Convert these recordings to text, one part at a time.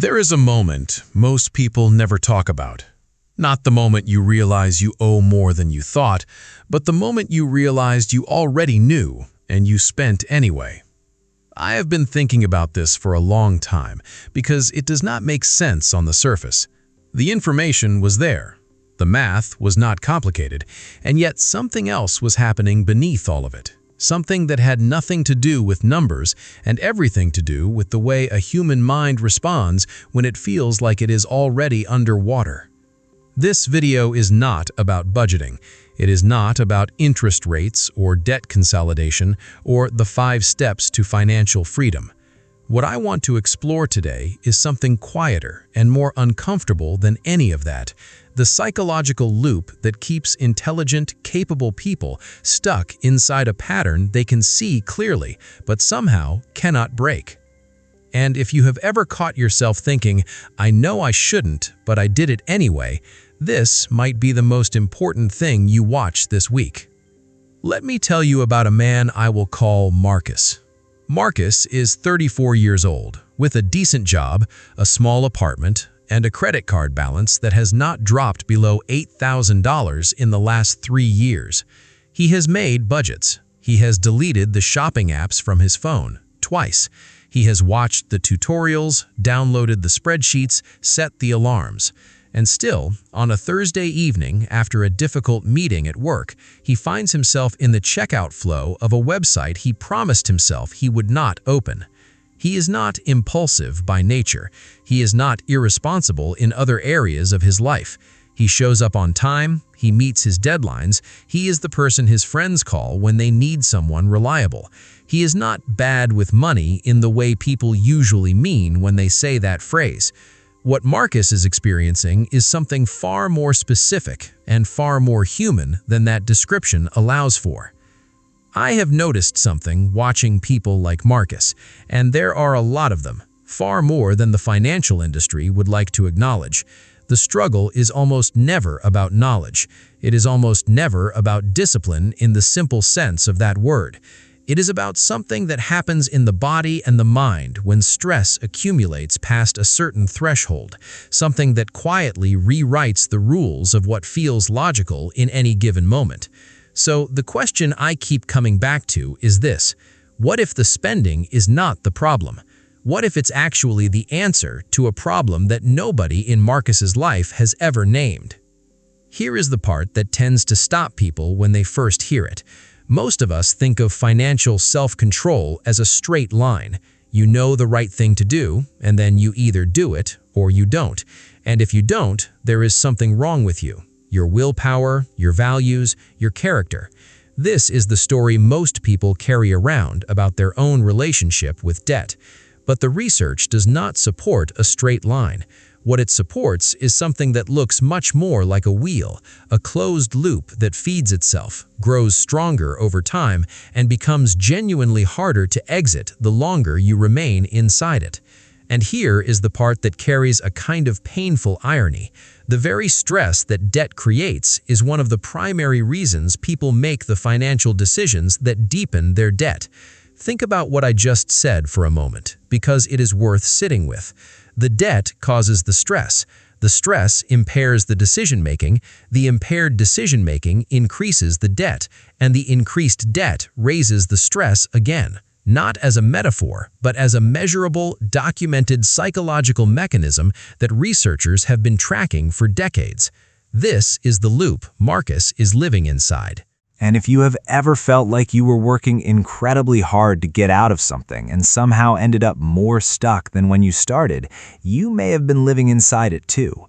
There is a moment most people never talk about. Not the moment you realize you owe more than you thought, but the moment you realized you already knew and you spent anyway. I have been thinking about this for a long time because it does not make sense on the surface. The information was there. The math was not complicated, and yet something else was happening beneath all of it. Something that had nothing to do with numbers and everything to do with the way a human mind responds when it feels like it is already underwater. This video is not about budgeting. It is not about interest rates or debt consolidation or the 5 steps to financial freedom. What I want to explore today is something quieter and more uncomfortable than any of that. The psychological loop that keeps intelligent, capable people stuck inside a pattern they can see clearly, but somehow cannot break. And if you have ever caught yourself thinking, "I know I shouldn't, but I did it anyway," this might be the most important thing you watch this week. Let me tell you about a man I will call Marcus. Marcus is 34 years old, with a decent job, a small apartment, and a credit card balance that has not dropped below $8,000 in the last 3 years. He has made budgets. He has deleted the shopping apps from his phone twice. He has watched the tutorials, downloaded the spreadsheets, set the alarms. And still, on a Thursday evening after a difficult meeting at work, he finds himself in the checkout flow of a website he promised himself he would not open. He is not impulsive by nature. He is not irresponsible in other areas of his life. He shows up on time, he meets his deadlines, he is the person his friends call when they need someone reliable. He is not bad with money in the way people usually mean when they say that phrase. What Marcus is experiencing is something far more specific and far more human than that description allows for. I have noticed something watching people like Marcus, and there are a lot of them, far more than the financial industry would like to acknowledge. The struggle is almost never about knowledge. It is almost never about discipline in the simple sense of that word. It is about something that happens in the body and the mind when stress accumulates past a certain threshold, something that quietly rewrites the rules of what feels logical in any given moment. So the question I keep coming back to is this: what if the spending is not the problem? What if it's actually the answer to a problem that nobody in Marcus's life has ever named? Here is the part that tends to stop people when they first hear it. Most of us think of financial self-control as a straight line. You know the right thing to do, and then you either do it or you don't. And if you don't, there is something wrong with you. Your willpower, your values, your character. This is the story most people carry around about their own relationship with debt. But the research does not support a straight line. What it supports is something that looks much more like a wheel, a closed loop that feeds itself, grows stronger over time, and becomes genuinely harder to exit the longer you remain inside it. And here is the part that carries a kind of painful irony. The very stress that debt creates is one of the primary reasons people make the financial decisions that deepen their debt. Think about what I just said for a moment, because it is worth sitting with. The debt causes the stress. The stress impairs the decision-making. The impaired decision-making increases the debt, and the increased debt raises the stress again. Not as a metaphor, but as a measurable, documented psychological mechanism that researchers have been tracking for decades. This is the loop Marcus is living inside. And if you have ever felt like you were working incredibly hard to get out of something and somehow ended up more stuck than when you started, you may have been living inside it too.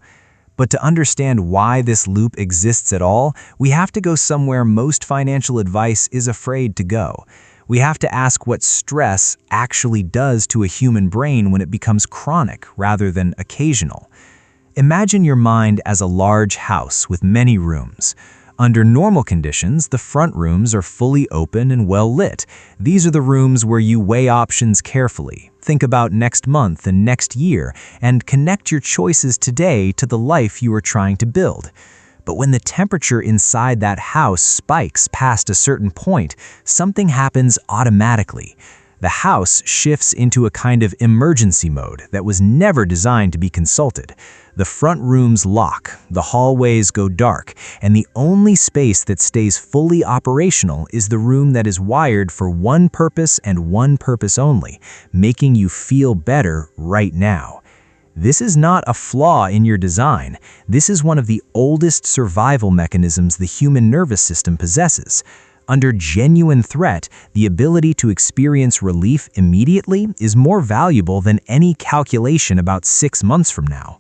But to understand why this loop exists at all, we have to go somewhere most financial advice is afraid to go. We have to ask what stress actually does to a human brain when it becomes chronic rather than occasional. Imagine your mind as a large house with many rooms. Under normal conditions, the front rooms are fully open and well lit. These are the rooms where you weigh options carefully, think about next month and next year, and connect your choices today to the life you are trying to build. But when the temperature inside that house spikes past a certain point, something happens automatically. The house shifts into a kind of emergency mode that was never designed to be consulted. The front rooms lock, the hallways go dark, and the only space that stays fully operational is the room that is wired for one purpose and one purpose only, making you feel better right now. This is not a flaw in your design. This is one of the oldest survival mechanisms the human nervous system possesses. Under genuine threat, the ability to experience relief immediately is more valuable than any calculation about 6 months from now.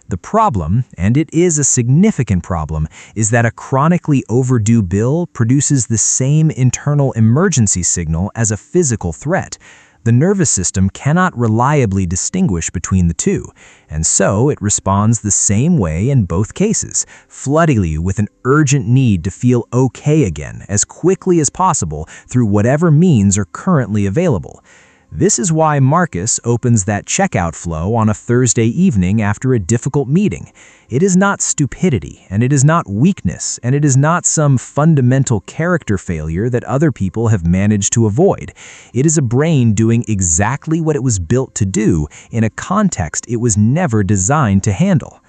The problem, and it is a significant problem, is that a chronically overdue bill produces the same internal emergency signal as a physical threat. The nervous system cannot reliably distinguish between the two, and so it responds the same way in both cases, flooding you with an urgent need to feel okay again as quickly as possible through whatever means are currently available. This is why Marcus opens that checkout flow on a Thursday evening after a difficult meeting. It is not stupidity, and it is not weakness, and it is not some fundamental character failure that other people have managed to avoid. It is a brain doing exactly what it was built to do in a context it was never designed to handle.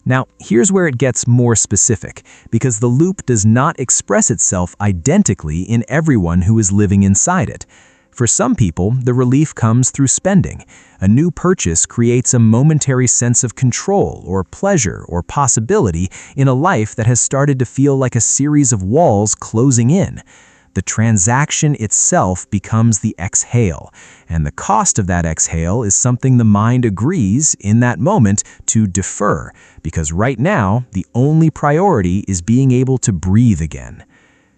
Now, here's where it gets more specific, because the loop does not express itself identically in everyone who is living inside it. For some people, the relief comes through spending. A new purchase creates a momentary sense of control or pleasure or possibility in a life that has started to feel like a series of walls closing in. The transaction itself becomes the exhale, and the cost of that exhale is something the mind agrees in that moment to defer, because right now, the only priority is being able to breathe again.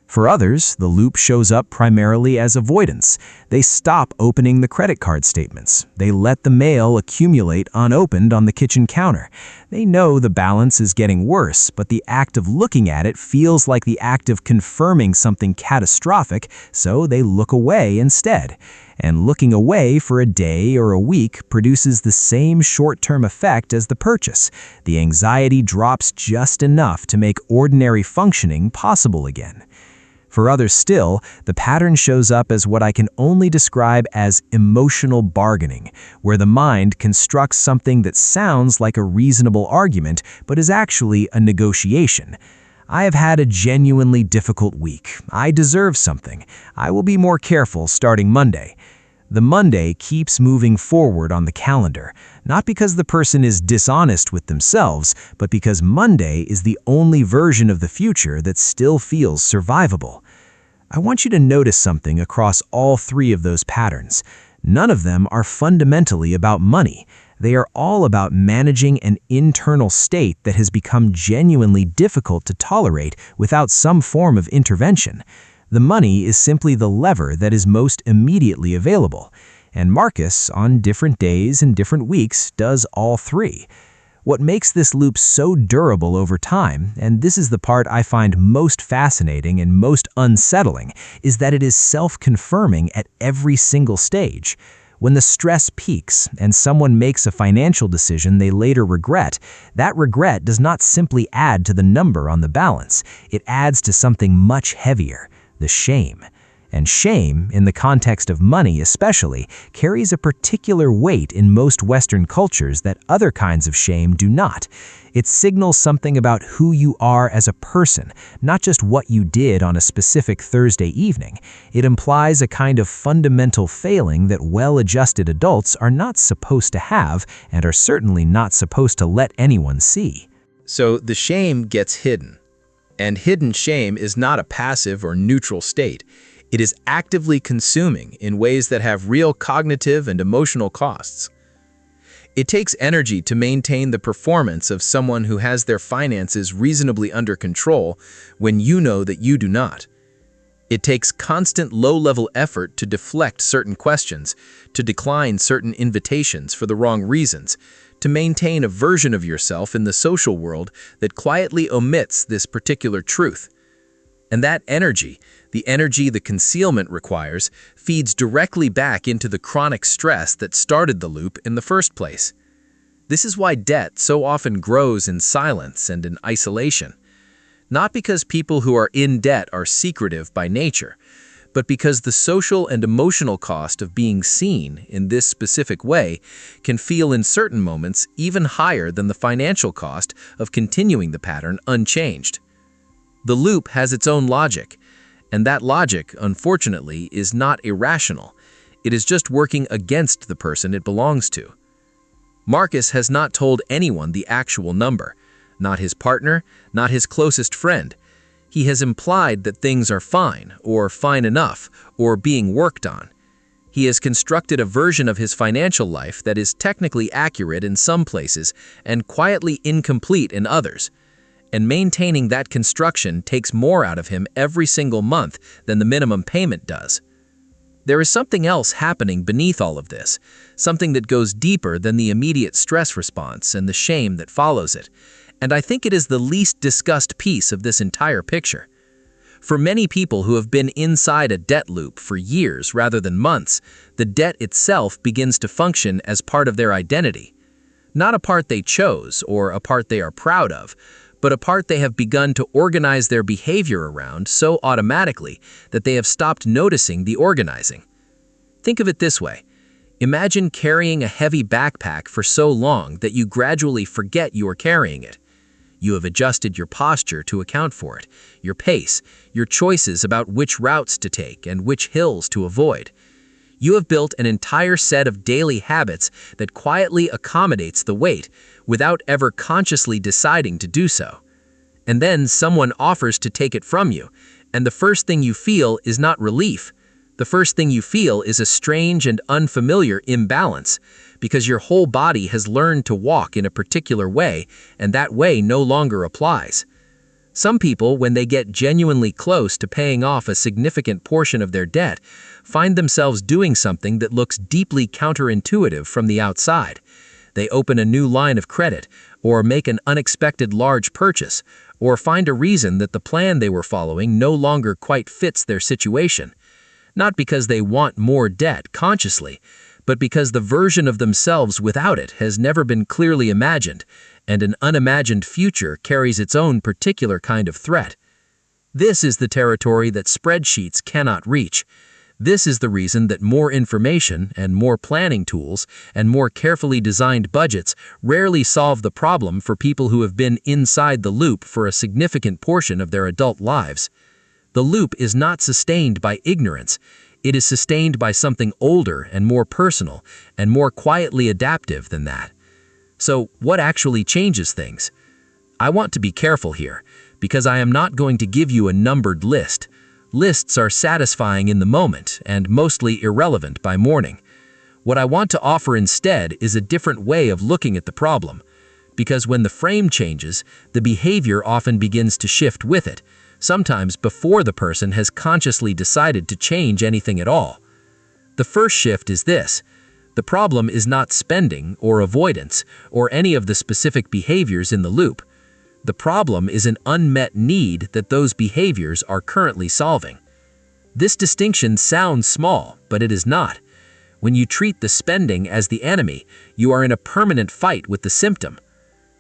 For others, the loop shows up primarily as avoidance. They stop opening the credit card statements. They let the mail accumulate unopened on the kitchen counter. They know the balance is getting worse, but the act of looking at it feels like the act of confirming something catastrophic, so they look away instead. And looking away for a day or a week produces the same short-term effect as the purchase. The anxiety drops just enough to make ordinary functioning possible again. For others still, the pattern shows up as what I can only describe as emotional bargaining, where the mind constructs something that sounds like a reasonable argument but is actually a negotiation. I have had a genuinely difficult week. I deserve something. I will be more careful starting Monday. The Monday keeps moving forward on the calendar, not because the person is dishonest with themselves, but because Monday is the only version of the future that still feels survivable. I want you to notice something across all three of those patterns. None of them are fundamentally about money. They are all about managing an internal state that has become genuinely difficult to tolerate without some form of intervention. The money is simply the lever that is most immediately available, and Marcus, on different days and different weeks, does all three. What makes this loop so durable over time, and this is the part I find most fascinating and most unsettling, is that it is self-confirming at every single stage. When the stress peaks and someone makes a financial decision they later regret, that regret does not simply add to the number on the balance. It adds to something much heavier. The shame. And shame, in the context of money especially, carries a particular weight in most Western cultures that other kinds of shame do not. It signals something about who you are as a person, not just what you did on a specific Thursday evening. It implies a kind of fundamental failing that well-adjusted adults are not supposed to have and are certainly not supposed to let anyone see. So the shame gets hidden. And hidden shame is not a passive or neutral state. It is actively consuming in ways that have real cognitive and emotional costs. It takes energy to maintain the performance of someone who has their finances reasonably under control when you know that you do not. It takes constant low-level effort to deflect certain questions, to decline certain invitations for the wrong reasons, to maintain a version of yourself in the social world that quietly omits this particular truth. And that energy, the energy the concealment requires, feeds directly back into the chronic stress that started the loop in the first place. This is why debt so often grows in silence and in isolation. Not because people who are in debt are secretive by nature, but because the social and emotional cost of being seen in this specific way can feel in certain moments even higher than the financial cost of continuing the pattern unchanged. The loop has its own logic, and that logic, unfortunately, is not irrational. It is just working against the person it belongs to. Marcus has not told anyone the actual number, not his partner, not his closest friend. He has implied that things are fine, or fine enough, or being worked on. He has constructed a version of his financial life that is technically accurate in some places and quietly incomplete in others. And maintaining that construction takes more out of him every single month than the minimum payment does. There is something else happening beneath all of this, something that goes deeper than the immediate stress response and the shame that follows it, and I think it is the least discussed piece of this entire picture. For many people who have been inside a debt loop for years rather than months, the debt itself begins to function as part of their identity. Not a part they chose or a part they are proud of, but a part they have begun to organize their behavior around so automatically that they have stopped noticing the organizing. Think of it this way. Imagine carrying a heavy backpack for so long that you gradually forget you are carrying it. You have adjusted your posture to account for it, your pace, your choices about which routes to take and which hills to avoid. You have built an entire set of daily habits that quietly accommodates the weight without ever consciously deciding to do so. And then someone offers to take it from you, and the first thing you feel is not relief. The first thing you feel is a strange and unfamiliar imbalance, because your whole body has learned to walk in a particular way, and that way no longer applies. Some people, when they get genuinely close to paying off a significant portion of their debt, find themselves doing something that looks deeply counterintuitive from the outside. They open a new line of credit, or make an unexpected large purchase, or find a reason that the plan they were following no longer quite fits their situation. Not because they want more debt consciously, but because the version of themselves without it has never been clearly imagined, and an unimagined future carries its own particular kind of threat. This is the territory that spreadsheets cannot reach. This is the reason that more information and more planning tools and more carefully designed budgets rarely solve the problem for people who have been inside the loop for a significant portion of their adult lives. The loop is not sustained by ignorance. It is sustained by something older and more personal and more quietly adaptive than that. So, what actually changes things? I want to be careful here, because I am not going to give you a numbered list. Lists are satisfying in the moment and mostly irrelevant by morning. What I want to offer instead is a different way of looking at the problem, because when the frame changes, the behavior often begins to shift with it, sometimes before the person has consciously decided to change anything at all. The first shift is this. The problem is not spending or avoidance or any of the specific behaviors in the loop. The problem is an unmet need that those behaviors are currently solving. This distinction sounds small, but it is not. When you treat the spending as the enemy, you are in a permanent fight with the symptom.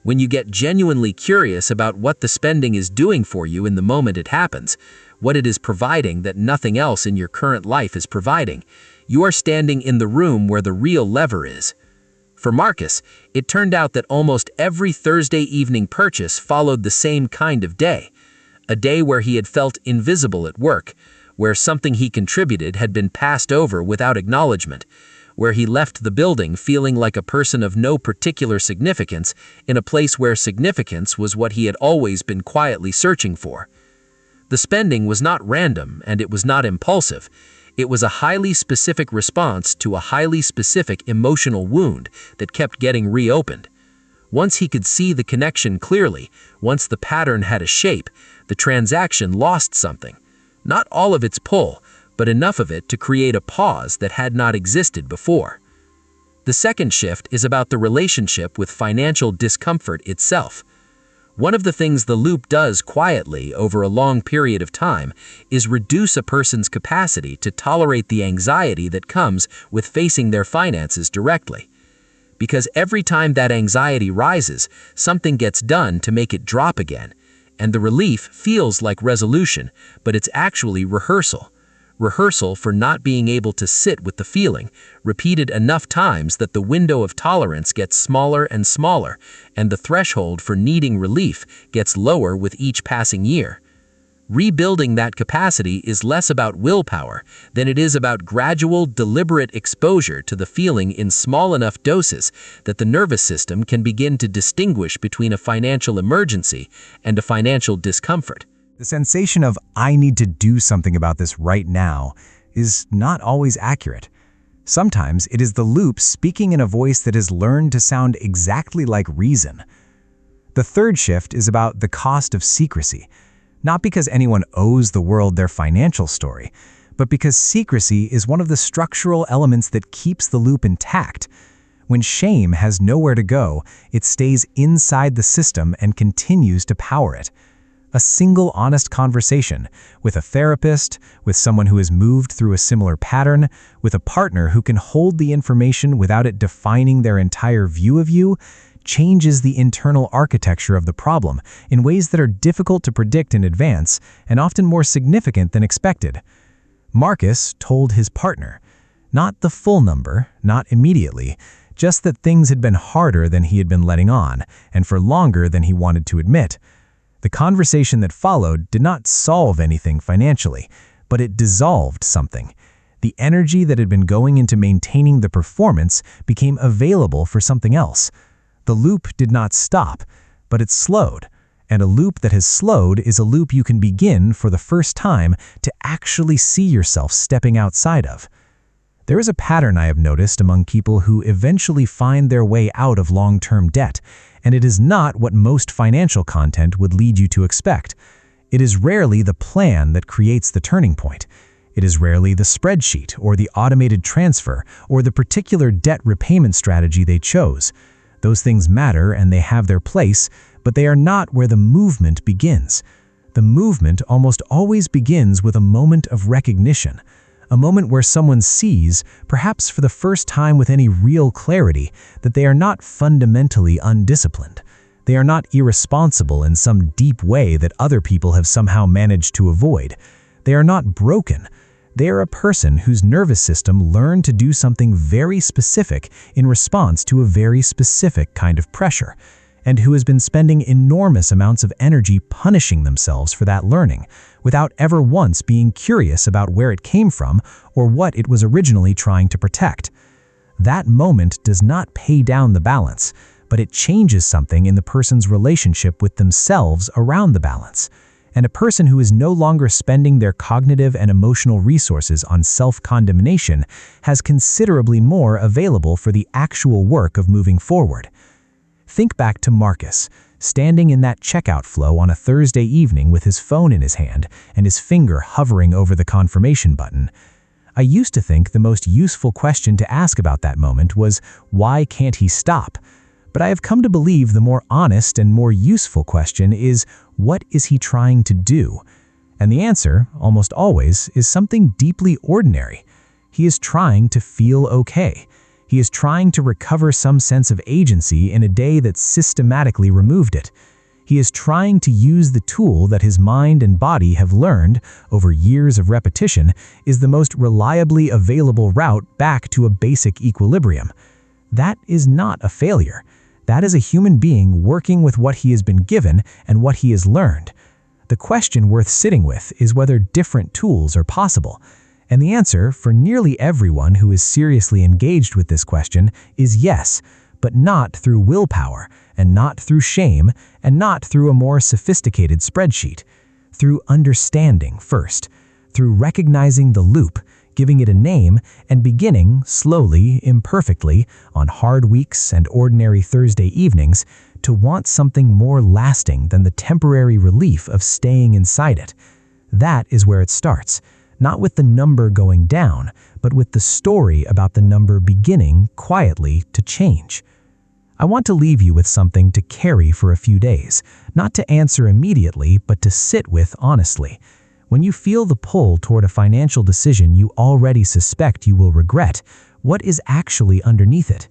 When you get genuinely curious about what the spending is doing for you in the moment it happens, what it is providing that nothing else in your current life is providing, you are standing in the room where the real lever is. For Marcus, it turned out that almost every Thursday evening purchase followed the same kind of day, a day where he had felt invisible at work, where something he contributed had been passed over without acknowledgement, where he left the building feeling like a person of no particular significance in a place where significance was what he had always been quietly searching for. The spending was not random and it was not impulsive. It was a highly specific response to a highly specific emotional wound that kept getting reopened. Once he could see the connection clearly, once the pattern had a shape, the transaction lost something. Not all of its pull, but enough of it to create a pause that had not existed before. The second shift is about the relationship with financial discomfort itself. One of the things the loop does quietly over a long period of time is reduce a person's capacity to tolerate the anxiety that comes with facing their finances directly. Because every time that anxiety rises, something gets done to make it drop again, and the relief feels like resolution, but it's actually rehearsal. rehearsal for not being able to sit with the feeling, repeated enough times that the window of tolerance gets smaller and smaller, and the threshold for needing relief gets lower with each passing year. Rebuilding that capacity is less about willpower than it is about gradual, deliberate exposure to the feeling in small enough doses that the nervous system can begin to distinguish between a financial emergency and a financial discomfort. The sensation of, I need to do something about this right now, is not always accurate. Sometimes it is the loop speaking in a voice that has learned to sound exactly like reason. The third shift is about the cost of secrecy. Not because anyone owes the world their financial story, but because secrecy is one of the structural elements that keeps the loop intact. When shame has nowhere to go, it stays inside the system and continues to power it. A single honest conversation with a therapist, with someone who has moved through a similar pattern, with a partner who can hold the information without it defining their entire view of you, changes the internal architecture of the problem in ways that are difficult to predict in advance and often more significant than expected. Marcus told his partner, not the full number, not immediately, just that things had been harder than he had been letting on, and for longer than he wanted to admit. The conversation that followed did not solve anything financially, but it dissolved something. The energy that had been going into maintaining the performance became available for something else. The loop did not stop, but it slowed, and a loop that has slowed is a loop you can begin for the first time to actually see yourself stepping outside of. There is a pattern I have noticed among people who eventually find their way out of long-term debt, and it is not what most financial content would lead you to expect. It is rarely the plan that creates the turning point. It is rarely the spreadsheet or the automated transfer or the particular debt repayment strategy they chose. Those things matter and they have their place, but they are not where the movement begins. The movement almost always begins with a moment of recognition, a moment where someone sees, perhaps for the first time with any real clarity, that they are not fundamentally undisciplined. They are not irresponsible in some deep way that other people have somehow managed to avoid. They are not broken. They are a person whose nervous system learned to do something very specific in response to a very specific kind of pressure, and who has been spending enormous amounts of energy punishing themselves for that learning, without ever once being curious about where it came from or what it was originally trying to protect. That moment does not pay down the balance, but it changes something in the person's relationship with themselves around the balance. And a person who is no longer spending their cognitive and emotional resources on self-condemnation has considerably more available for the actual work of moving forward. Think back to Marcus, standing in that checkout flow on a Thursday evening with his phone in his hand and his finger hovering over the confirmation button. I used to think the most useful question to ask about that moment was, why can't he stop? But I have come to believe the more honest and more useful question is, what is he trying to do? And the answer, almost always, is something deeply ordinary. He is trying to feel okay. He is trying to recover some sense of agency in a day that systematically removed it. He is trying to use the tool that his mind and body have learned, over years of repetition, is the most reliably available route back to a basic equilibrium. That is not a failure. That is a human being working with what he has been given and what he has learned. The question worth sitting with is whether different tools are possible. And the answer, for nearly everyone who is seriously engaged with this question, is yes, but not through willpower, and not through shame, and not through a more sophisticated spreadsheet. Through understanding first, through recognizing the loop, giving it a name, and beginning, slowly, imperfectly, on hard weeks and ordinary Thursday evenings, to want something more lasting than the temporary relief of staying inside it. That is where it starts, not with the number going down, but with the story about the number beginning, quietly, to change. I want to leave you with something to carry for a few days, not to answer immediately, but to sit with honestly. When you feel the pull toward a financial decision you already suspect you will regret, what is actually underneath it?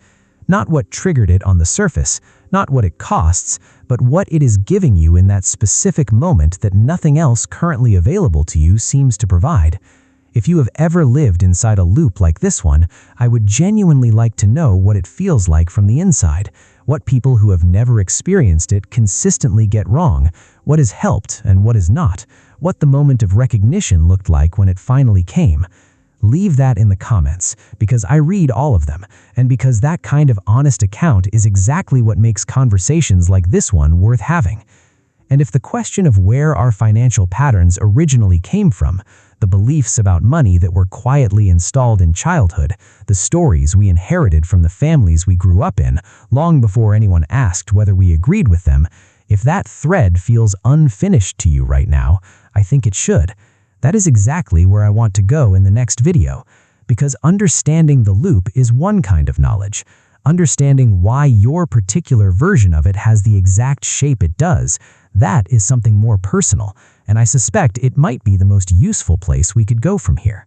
Not what triggered it on the surface, not what it costs, but what it is giving you in that specific moment that nothing else currently available to you seems to provide. If you have ever lived inside a loop like this one, I would genuinely like to know what it feels like from the inside, what people who have never experienced it consistently get wrong, what has helped and what has not, what the moment of recognition looked like when it finally came. Leave that in the comments, because I read all of them, and because that kind of honest account is exactly what makes conversations like this one worth having. And if the question of where our financial patterns originally came from, the beliefs about money that were quietly installed in childhood, the stories we inherited from the families we grew up in, long before anyone asked whether we agreed with them, if that thread feels unfinished to you right now, I think it should. That is exactly where I want to go in the next video, because understanding the loop is one kind of knowledge. Understanding why your particular version of it has the exact shape it does, that is something more personal, and I suspect it might be the most useful place we could go from here.